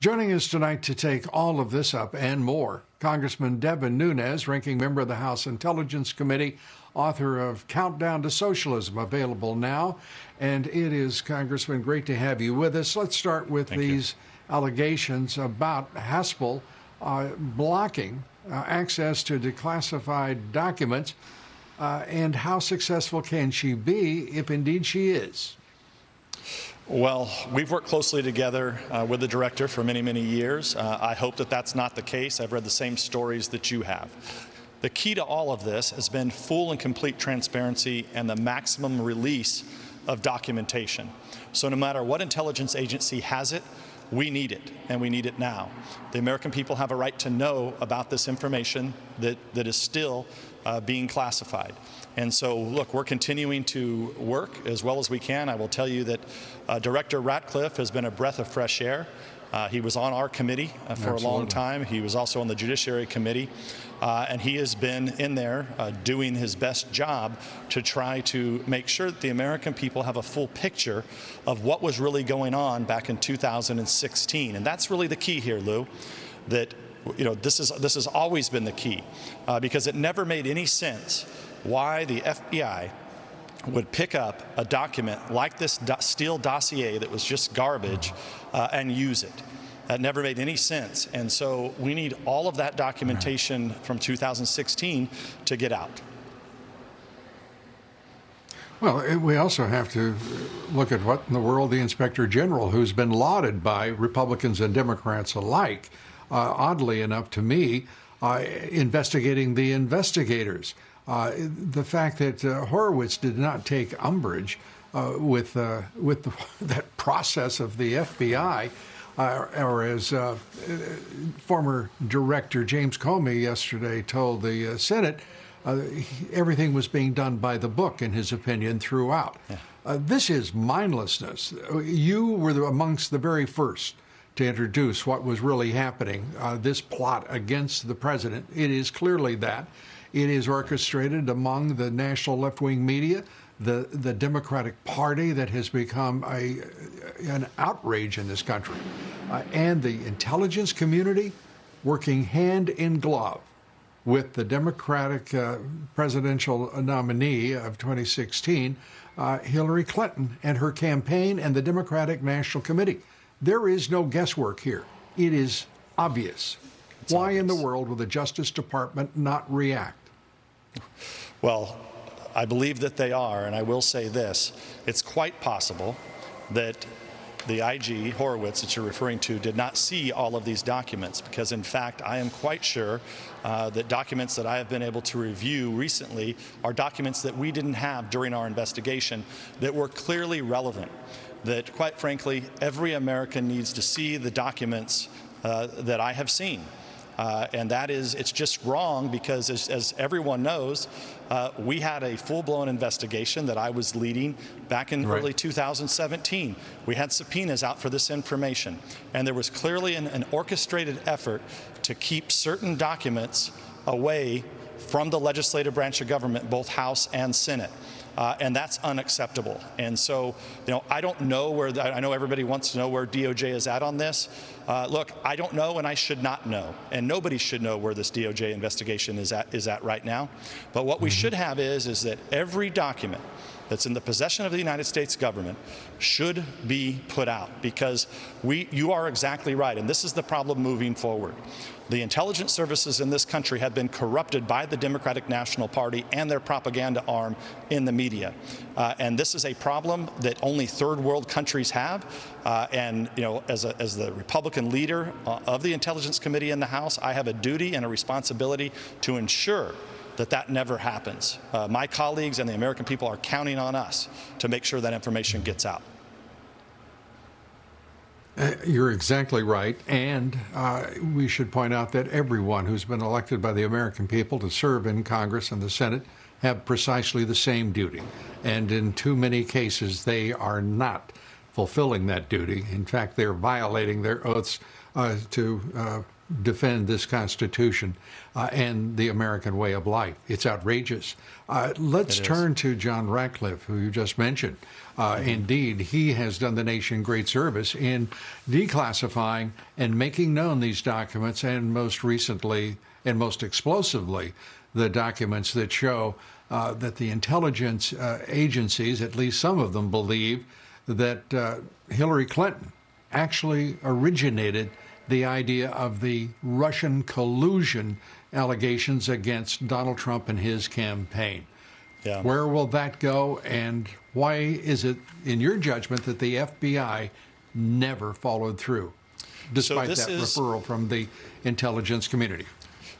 Joining us tonight to take all of this up and more, Congressman Devin Nunes, ranking member of the House Intelligence Committee, author of Countdown to Socialism, available now. And it is, Congressman, great to have you with us. Let's start with these allegations about Haspel blocking access to declassified documents. And how successful can she be if indeed she is? Well, we've worked closely together with the director for many, many years. I hope that that's not the case. I've read the same stories that you have. The key to all of this has been full and complete transparency and the maximum release of documentation. So no matter what intelligence agency has it, we need it, and we need it now. The American people have a right to know about this information that is still being classified. And so, look, we're continuing to work as well as we can. I will tell you that Director Ratcliffe has been a breath of fresh air. He was on our committee for a long time. He was also on the Judiciary Committee. And he has been in there doing his best job to try to make sure that the American people have a full picture of what was really going on back in 2016. And that's really the key here, Lou, that this has always been the key, because it never made any sense why the FBI would pick up a document like this Steele dossier that was just garbage and use it. That never made any sense. And so we need all of that documentation from 2016 to get out. Well, we also have to look at what in the world the Inspector General, who's been lauded by Republicans and Democrats alike, oddly enough to me, investigating the investigators. The fact that Horowitz did not take umbrage with that process of the FBI, or as former Director James Comey yesterday told the Senate, everything was being done by the book, in his opinion, throughout. Yeah. This is mindlessness. You were amongst the very first to introduce what was really happening, this plot against the president. It is clearly that. It is orchestrated among the national left-wing media, the Democratic Party that has become an outrage in this country, and the intelligence community working hand in glove with the Democratic presidential nominee of 2016, Hillary Clinton, and her campaign and the Democratic National Committee. There is no guesswork here. It is obvious. Why in the world will the Justice Department not react? Well, I believe that they are, and I will say this. It's quite possible that the IG, Horowitz, that you're referring to, did not see all of these documents, because, in fact, I am quite sure that documents that I have been able to review recently are documents that we didn't have during our investigation that were clearly relevant, that, quite frankly, every American needs to see the documents that I have seen. And that is, it's just wrong because, as everyone knows, we had a full-blown investigation that I was leading back in early 2017. We had subpoenas out for this information, and there was clearly an orchestrated effort to keep certain documents away from the legislative branch of government, both House and Senate. And that's unacceptable. And so, I don't know where, I know everybody wants to know where DOJ is at on this. Look, I don't know, and I should not know. And nobody should know where this DOJ investigation is at right now. But what we should have is that every document that's in the possession of the United States government should be put out, because you are exactly right, and this is the problem moving forward. The intelligence services in this country have been corrupted by the Democratic National Party and their propaganda arm in the media. And this is a problem that only third world countries have. And as the Republican leader of the Intelligence Committee in the House, I have a duty and a responsibility to ensure that that never happens. My colleagues and the American people are counting on us to make sure that information gets out. You're exactly right, and we should point out that everyone who's been elected by the American people to serve in Congress and the Senate have precisely the same duty, and in too many cases they are not fulfilling that duty. In fact, they're violating their oaths to defend this Constitution and the American way of life. It's outrageous. Let's turn to John Ratcliffe, who you just mentioned. Indeed, he has done the nation great service in declassifying and making known these documents, and most recently and most explosively, the documents that show that the intelligence agencies, at least some of them, believe that Hillary Clinton actually originated the idea of the Russian collusion allegations against Donald Trump and his campaign. Yeah. Where will that go, and why is it, in your judgment, that the FBI never followed through, despite that referral from the intelligence community?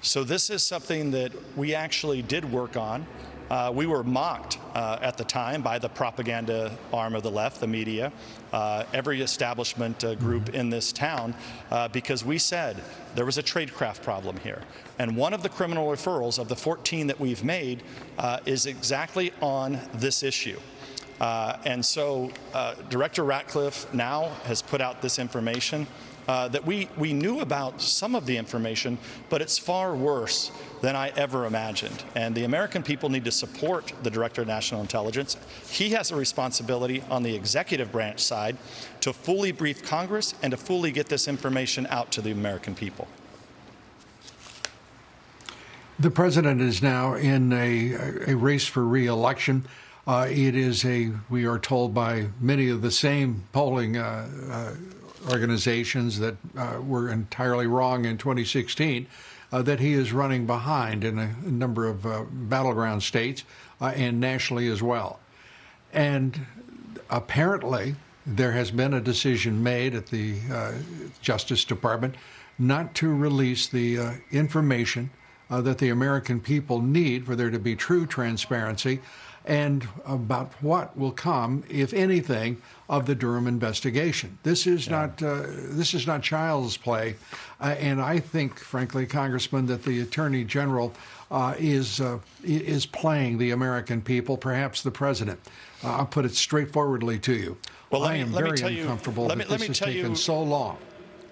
So this is something that we actually did work on. We were mocked at the time by the propaganda arm of the left, the media, every establishment group in this town, because we said there was a tradecraft problem here. And one of the criminal referrals of the 14 that we've made is exactly on this issue. And so Director Ratcliffe now has put out this information that we knew about some of the information, but it's far worse than I ever imagined. And the American people need to support the Director of National Intelligence. He has a responsibility on the executive branch side to fully brief Congress and to fully get this information out to the American people. The president is now in a race for re-election. It is we are told by many of the same polling organizations that were entirely wrong in 2016, that he is running behind in a number of battleground states and nationally as well. And apparently there has been a decision made at the Justice Department not to release the information that the American people need for there to be true transparency and about what will come, if anything, of the Durham investigation. This is not child's play, and I think, frankly, Congressman, that the Attorney General is playing the American people, perhaps the president. I'll put it straightforwardly to you. Well, I am very uncomfortable that this has taken so long.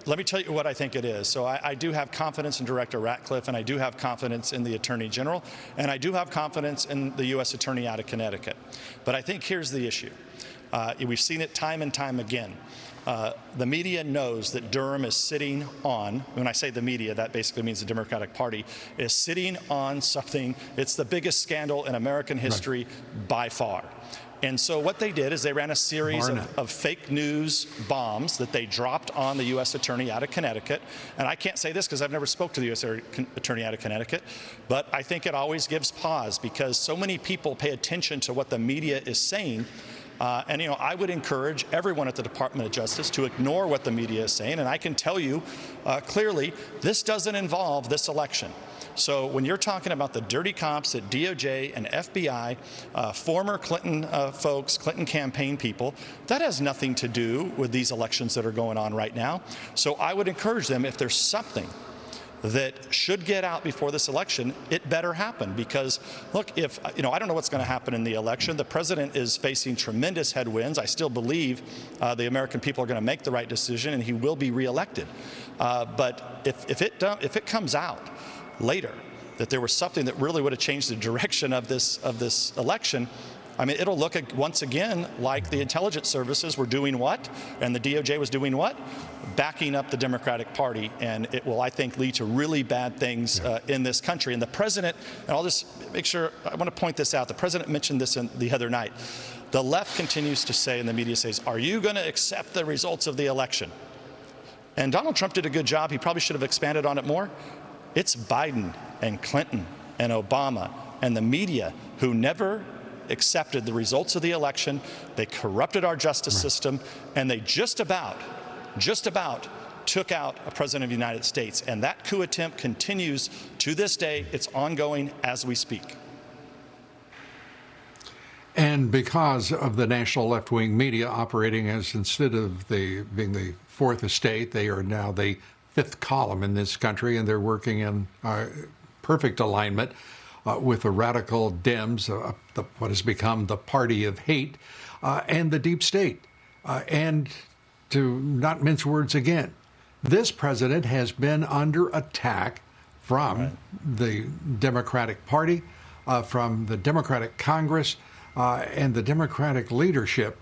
Let me tell you what I think it is. So I do have confidence in Director Ratcliffe, and I do have confidence in the Attorney General, and I do have confidence in the U.S. Attorney out of Connecticut. But I think here's the issue. We've seen it time and time again. The media knows that Durham is sitting on, when I say the media, that basically means the Democratic Party, is sitting on something. It's the biggest scandal in American history by far. And so what they did is they ran a series of fake news bombs that they dropped on the U.S. Attorney out of Connecticut. And I can't say this because I've never spoke to the U.S. Attorney out of Connecticut, but I think it always gives pause because so many people pay attention to what the media is saying. And, you know, I would encourage everyone at the Department of Justice to ignore what the media is saying. And I can tell you clearly, this doesn't involve this election. So when you're talking about the dirty cops at DOJ and FBI, former Clinton folks, Clinton campaign people, that has nothing to do with these elections that are going on right now. So I would encourage them, if there's something that should get out before this election, it better happen. Because, look, if, you know, I don't know what's going to happen in the election. The president is facing tremendous headwinds. I still believe the American people are going to make the right decision and he will be reelected. But if it comes out later that there was something that really would have changed the direction of this election, I mean, it'll look once again like the intelligence services were doing what, and the DOJ was doing what, backing up the Democratic Party, and it will, I think, lead to really bad things in this country. And the president, and I'll just make sure, I want to point this out, the president mentioned this the other night. The left continues to say, and the media says, are you going to accept the results of the election? And Donald Trump did a good job. He probably should have expanded on it more. It's Biden and Clinton and Obama and the media who never accepted the results of the election. They corrupted our justice system, and they just about took out a president of the United States. And that coup attempt continues to this day. It's ongoing as we speak. And because of the national left-wing media operating as, instead of being the fourth estate, they are now the fifth column in this country, and they're working in perfect alignment with the radical Dems, what has become the party of hate, and the deep state. And to not mince words again, This president has been under attack from the Democratic Party, from the Democratic Congress, and the Democratic leadership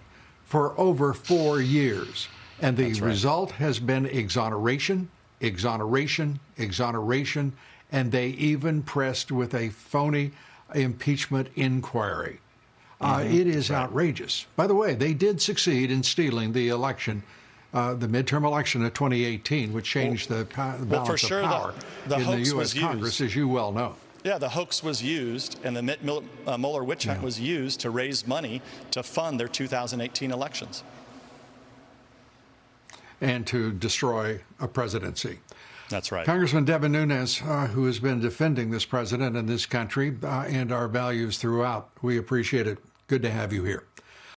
for over 4 years. And the result has been exoneration, exoneration, exoneration, and they even pressed with a phony impeachment inquiry. It is outrageous. By the way, they did succeed in stealing the election, the midterm election of 2018, which changed the balance of power in the U.S. Congress, as you well know. Yeah, the hoax was used, and the Mueller witch hunt was used to raise money to fund their 2018 elections. And to destroy a presidency. That's right. Congressman Devin Nunes, who has been defending this president and this country and our values throughout, we appreciate it. Good to have you here.